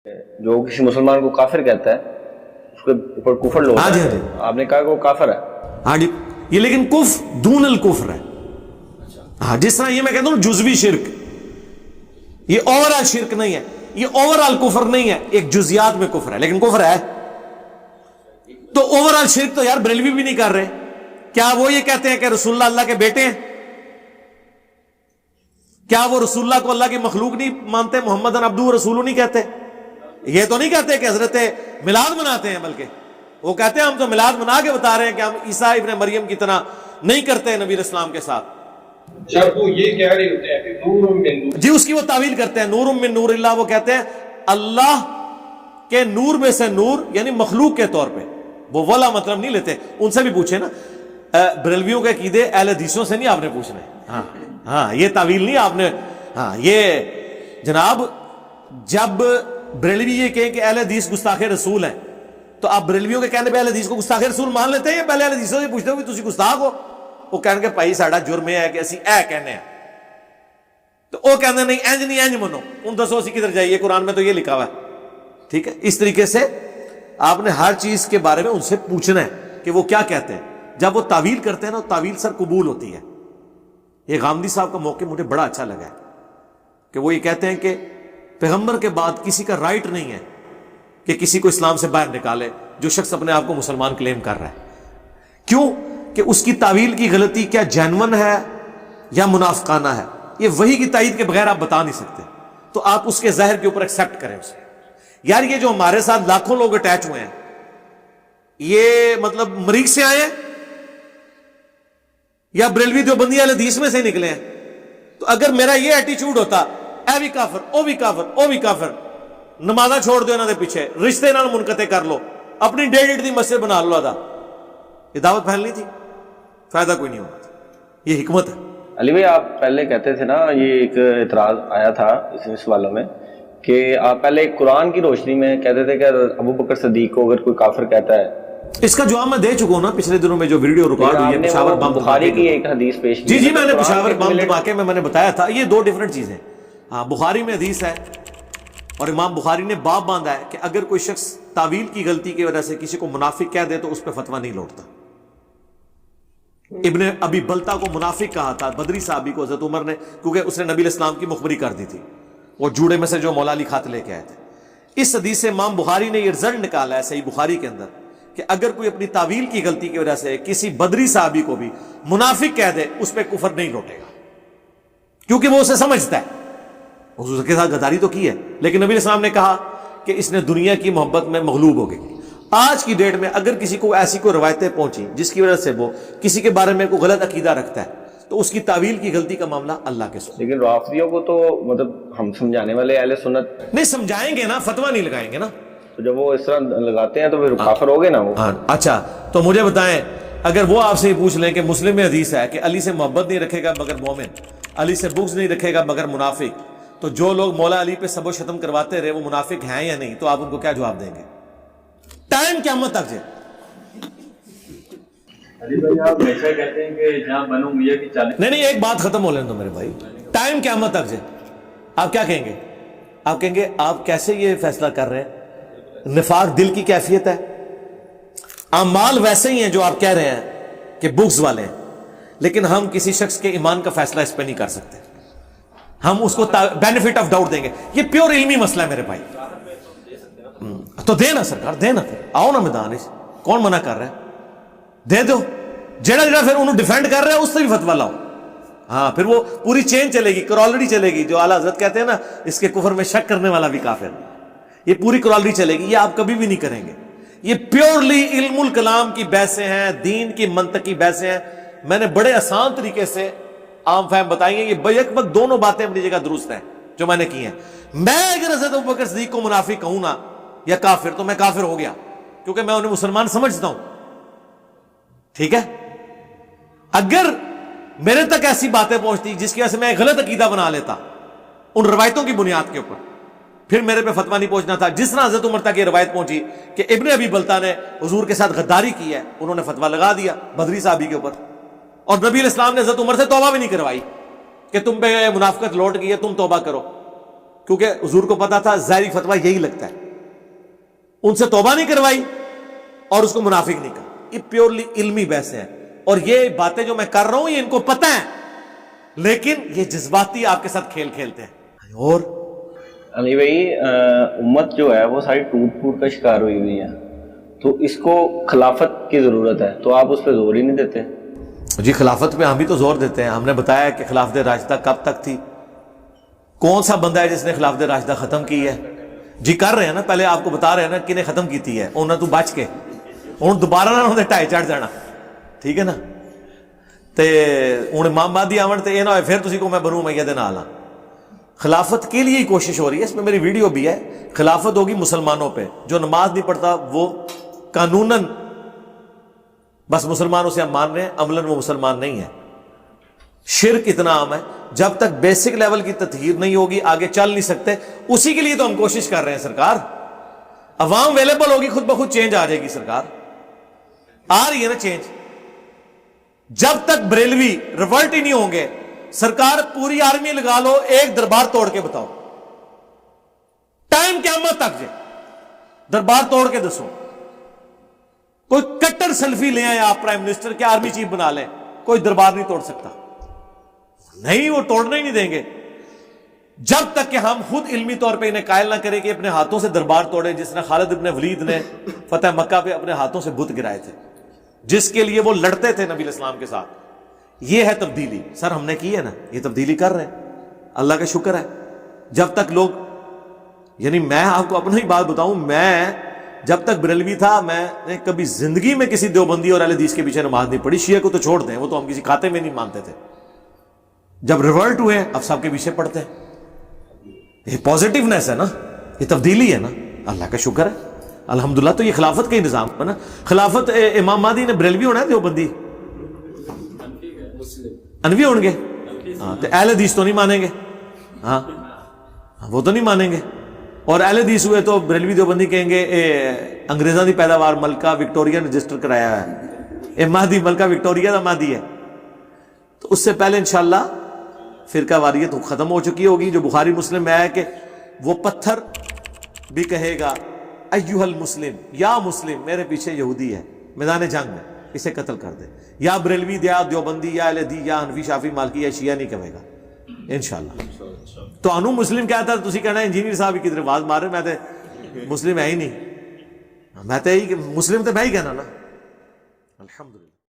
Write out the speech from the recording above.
جو کسی مسلمان کو کافر کہتا ہے اس کے اوپر کفر لوگ آپ نے کہا کہ وہ کافر ہے. ہاں جی، یہ لیکن کفر دون الکفر ہے. ہاں، جس طرح یہ میں کہتا ہوں جزوی شرک، یہ اوور آل شرک نہیں ہے، یہ اوور آل کفر نہیں ہے، ایک جزیات میں کفر ہے لیکن کفر ہے. تو اوور آل شرک تو یار بریلوی بھی نہیں کر رہے. کیا وہ یہ کہتے ہیں کہ رسول اللہ کے بیٹے ہیں؟ کیا وہ رسول اللہ کو اللہ کی مخلوق نہیں مانتے؟ محمد عبدہ رسول نہیں کہتے؟ یہ تو نہیں کہتے کہ حضرت میلاد مناتے ہیں، بلکہ وہ کہتے ہیں ہم تو میلاد منا کے بتا رہے ہیں کہ ہم عیسیٰ ابن مریم کی طرح نہیں کرتے نبی اسلام کے ساتھ. جب وہ یہ کہہ رہے ہوتے ہیں کہ نور من نور، جی اس کی وہ تعویل کرتے ہیں نور من نور اللہ. وہ کہتے ہیں اللہ کے نور میں سے نور، یعنی مخلوق کے طور پہ. وہ والا مطلب نہیں لیتے. ان سے بھی پوچھے نا، بریلویوں کے عقیدے اہل حدیثوں سے نہیں آپ نے پوچھنا ہے. ہاں یہ تعویل نہیں آپ نے. ہاں یہ جناب، جب بریلوی یہ کہیں کہ اہل حدیث گستاخ رسول ہیں تو آپ بریلویوں کے کہنے پہ اہل حدیث کو گستاخ رسول مان لیتے ہیں یا پہلے اہل حدیثوں سے پوچھتے ہو کہ تسی گستاخ ہو؟ وہ کہیں گے بھائی ساڈا جرم ہے کہ اسی اے کہنے ہیں. تو وہ کہتے نہیں انج نہیں انج منو. ان دسو اسی کدھر جائیے، قرآن میں تو یہ لکھا ہوا ہے. ٹھیک ہے، اس طریقے سے آپ نے ہر چیز کے بارے میں ان سے پوچھنا ہے کہ وہ کیا کہتے ہیں. جب وہ تعویل کرتے ہیں نا، تعویل سر قبول ہوتی ہے. یہ غامدی صاحب کا موقع مجھے بڑا اچھا لگا ہے کہ وہ یہ کہتے ہیں کہ پیغمبر کے بعد کسی کا رائٹ نہیں ہے کہ کسی کو اسلام سے باہر نکالے جو شخص اپنے آپ کو مسلمان کلیم کر رہا ہے. کیوں کہ اس کی تعویل کی غلطی کیا جینون ہے یا منافقانہ ہے، یہ وحی کی تائید کے بغیر آپ بتا نہیں سکتے. تو آپ اس کے ظاہر کے اوپر ایکسیپٹ کریں اسے. یار یہ جو ہمارے ساتھ لاکھوں لوگ اٹیچ ہوئے ہیں، یہ مطلب مریخ سے آئے ہیں یا بریلوی دیوبندی اہل حدیث میں سے نکلے ہیں؟ تو اگر میرا یہ ایٹیچیوڈ ہوتا اے بھی کافر او بھی کافر او بھی کافر، نمازاں چھوڑ دو انہوں نے پیچھے، رشتے انہوں نے منقطع کر لو، اپنی 1.5 دی مسجد بنا لو ادا، یہ دعوت پھیلنی تھی؟ فائدہ کوئی نہیں ہوگا. یہ حکمت ہے. علی بھائی آپ پہلے کہتے تھے نا، یہ ایک اعتراض آیا تھا اس والوں میں کہ آپ پہلے قرآن کی روشنی میں کہتے تھے کہ ابو بکر صدیق کو اگر کوئی کافر کہتا ہے. اس کا جواب میں دے چکا ہوں نا پچھلے دنوں میں جو ویڈیو ریکارڈ ہوئی ہے پشاور بم بخاری کی ایک حدیث پیش کی. جی میں نے پشاور بم دھماکے میں نے بتایا تھا. یہ دو ڈیفرنٹ چیزیں. ہاں بخاری میں حدیث ہے اور امام بخاری نے باب باندھا ہے کہ اگر کوئی شخص تعویل کی غلطی کی وجہ سے کسی کو منافق کہہ دے تو اس پہ فتویٰ نہیں لوٹتا. ابن ابی بلتا کو منافق کہا تھا بدری صحابی کو حضرت عمر نے، کیونکہ اس نے نبی علیہ السلام کی مخبری کر دی تھی. وہ جوڑے میں سے جو مولا علی خط لے کے آئے تھے. اس حدیث سے امام بخاری نے یہ رزلٹ نکالا ہے صحیح بخاری کے اندر کہ اگر کوئی اپنی تعویل کی غلطی کی وجہ سے کسی بدری صحابی کو بھی منافق کہہ دے اس پہ کفر نہیں لوٹے گا، کیونکہ وہ اسے سمجھتا ہے. حضور کے ساتھ غداری تو کی ہے لیکن نبی علیہ السلام نے کہا کہ اس نے دنیا کی محبت میں مغلوب ہو گئی. آج کی ڈیٹ میں اگر کسی کو ایسی کوئی روایتیں پہنچی جس کی وجہ سے وہ کسی کے بارے میں کوئی غلط عقیدہ رکھتا ہے تو اس کی تعویل کی غلطی کا معاملہ اللہ کے ساتھ. لیکن رافضیوں کو تو مطلب ہم سمجھانے والے اہل سنت نہیں سمجھائیں گے نا، فتویٰ نہیں لگائیں گے نا. تو جب وہ اس طرح لگاتے ہیں تو پھر کافر ہو گئے نا وہ. اچھا تو مجھے بتائیں، اگر وہ آپ سے یہ پوچھ لیں کہ مسلم میں حدیث ہے کہ علی سے محبت نہیں رکھے گا مگر مومن، علی سے بغض نہیں رکھے گا مگر منافق، تو جو لوگ مولا علی پہ سب و شتم کرواتے رہے وہ منافق ہیں یا نہیں؟ تو آپ ان کو کیا جواب دیں گے؟ ٹائم قیامت تک جائے. علی بھائی آپ ہمیشہ کہتے ہیں کہ جہاں بنو میاں کی چالیس، نہیں ایک بات ختم ہو لینے دو میرے بھائی. ٹائم قیامت تک جائے آپ کیا کہیں گے؟ آپ کہیں گے آپ کیسے یہ فیصلہ کر رہے ہیں؟ نفاق دل کی کیفیت ہے، اعمال ویسے ہی ہیں جو آپ کہہ رہے ہیں کہ بغض والے ہیں، لیکن ہم کسی شخص کے ایمان کا فیصلہ اس پہ نہیں کر سکتے. ہم اس کو بینیفٹ آف ڈاؤٹ دیں گے. یہ پیور علمی مسئلہ ہے میرے بھائی. تو دینا سرکار دینا، پھر آؤ نا میدان، کون منع کر رہا ہے؟ دے دو. جڑا پھر انہوں ڈیفینڈ کر رہا ہے اس سے بھی فتویٰ لاؤ. ہاں پھر وہ پوری چین چلے گی، کرالری چلے گی. جو اعلیٰ حضرت کہتے ہیں نا اس کے کفر میں شک کرنے والا بھی کافر، یہ پوری کرالری چلے گی. یہ آپ کبھی بھی نہیں کریں گے. یہ پیورلی علم الکلام کی بحثیں ہیں، دین کی منطقی بحثیں ہیں. میں نے بڑے آسان طریقے سے عام فہم بتائی ہیں. یہ بیک وقت دونوں باتیں اپنی جگہ درست ہیں جو میں نے کی ہیں. میں اگر حضرت ابوبکر صدیق کو منافق کہوں نا یا کافر تو میں کافر ہو گیا، کیونکہ میں انہیں مسلمان سمجھتا ہوں. ٹھیک ہے، اگر میرے تک ایسی باتیں پہنچتی جس کی وجہ سے میں غلط عقیدہ بنا لیتا ان روایتوں کی بنیاد کے اوپر، پھر میرے پہ فتویٰ نہیں پہنچنا تھا. جس طرح حضرت عمر تک یہ روایت پہنچی کہ ابن ابی بلتا نے حضور کے ساتھ غداری کی ہے، انہوں نے فتویٰ لگا دیا بدری صحابی کے اوپر، اور نبی علیہ السلام نے حضرت عمر سے توبہ بھی نہیں کروائی کہ تم پہ منافقت لوٹ گئی ہے تم توبہ کرو. کیونکہ حضور کو پتا تھا ظاہری فتویٰ یہی لگتا ہے. ان سے توبہ نہیں کروائی اور اس کو منافق نہیں کہا. یہ پیورلی علمی بحثیں ہیں, اور یہ باتیں جو میں کر رہا ہوں یہ ان کو پتہ ہے, لیکن یہ جذباتی آپ کے ساتھ کھیل کھیلتے ہیں. اور علی بھائی امت جو ہے وہ ساری ٹوٹ پھوٹ کا شکار ہوئی ہوئی ہے, تو اس کو خلافت کی ضرورت ہے, تو آپ اس پہ زور ہی نہیں دیتے. جی خلافت پہ ہم بھی تو زور دیتے ہیں. ہم نے بتایا کہ خلافت راشدہ کب تک تھی, کون سا بندہ ہے جس نے خلافت راشدہ ختم کی ہے. جی کر رہے ہیں نا, پہلے آپ کو بتا رہے ہیں نا کنہیں ختم کیتی ہے, انہوں نے تو بچ کے ہوں دوبارہ نہ انہوں نے ٹائے چڑھ جانا, ٹھیک ہے نا. تے ہوں امام مہدی آون تے یہ نہ ہوئے پھر تسی کو میں بنو امیہ دے نال ہاں. خلافت کے لیے ہی کوشش ہو رہی ہے, اس میں میری ویڈیو بھی ہے. خلافت ہوگی مسلمانوں پہ, جو نماز نہیں پڑھتا وہ قانوناً بس مسلمان اسے ہم مان رہے ہیں, عملاً وہ مسلمان نہیں ہے. شرک اتنا عام ہے, جب تک بیسک لیول کی تطہیر نہیں ہوگی آگے چل نہیں سکتے. اسی کے لیے تو ہم کوشش کر رہے ہیں سرکار. عوام اویلیبل ہوگی خود بخود چینج آ جائے گی سرکار, آ رہی ہے نا چینج. جب تک بریلوی ریولٹ ہی نہیں ہوں گے سرکار پوری آرمی لگا لو, ایک دربار توڑ کے بتاؤ, ٹائم قیامت تک جائے دربار توڑ کے دسو. کوئی کٹر سیلفی لے آئے آپ پرائم منسٹر کے آرمی چیف بنا لیں, کوئی دربار نہیں توڑ سکتا. نہیں, وہ توڑنا ہی نہیں دیں گے جب تک کہ ہم خود علمی طور پہ انہیں قائل نہ کریں کہ اپنے ہاتھوں سے دربار توڑے, جس نے خالد ابن ولید نے فتح مکہ پہ اپنے ہاتھوں سے بت گرائے تھے, جس کے لیے وہ لڑتے تھے نبی اسلام کے ساتھ. یہ ہے تبدیلی سر, ہم نے کی ہے نا, یہ تبدیلی کر رہے ہیں, اللہ کا شکر ہے. جب تک لوگ, یعنی میں آپ کو اپنا ہی بات بتاؤں, میں جب تک بریلوی تھا میں نے کبھی زندگی میں کسی دیوبندی اور اہل حدیث کے پیچھے نماز نہیں پڑھی. شیعہ کو تو چھوڑ دیں, وہ تو ہم کسی کھاتے میں نہیں مانتے تھے. جب ریولٹ ہوئے اب سب کے پیچھے پڑتے ہیں. یہ پازیٹیونیس ہے نا, یہ تبدیلی ہے نا, اللہ کا شکر ہے الحمدللہ. تو یہ خلافت کا ہی نظام ہے نا. خلافت امام مہدی نے بریلوی ہونا ہے دیوبندی انوی ہوں گے, ہاں, تو اہل حدیث تو نہیں مانیں گے, ہاں وہ تو نہیں مانیں گے. اور اہل حدیث ہوئے تو بریلوی دیوبندی کہیں گے انگریزاں دی پیداوار ملکہ وکٹوریا نے رجسٹر کرایا ہے, مہدی ملکہ وکٹوریا دا مہدی ہے. تو اس سے پہلے انشاءاللہ فرقہ واریت ختم ہو چکی ہوگی. جو بخاری مسلم میں ہے کہ وہ پتھر بھی کہے گا ایھا المسلم, یا مسلم میرے پیچھے یہودی ہے میدان جنگ میں, اسے قتل کر دے. یا بریلوی یا دیوبندی یا اہل حدیث یا حنفی شافعی مالکی یا شیعہ نہیں کہے گا انشاءاللہ. تو انو مسلم کہتا ہے, تسی کہنا ہے انجینئر صاحب کی طرف آواز مار رہے, میں تے مسلم ہے ہی نہیں, میں تے مسلم تے میں ہی کہنا نا. الحمدللہ.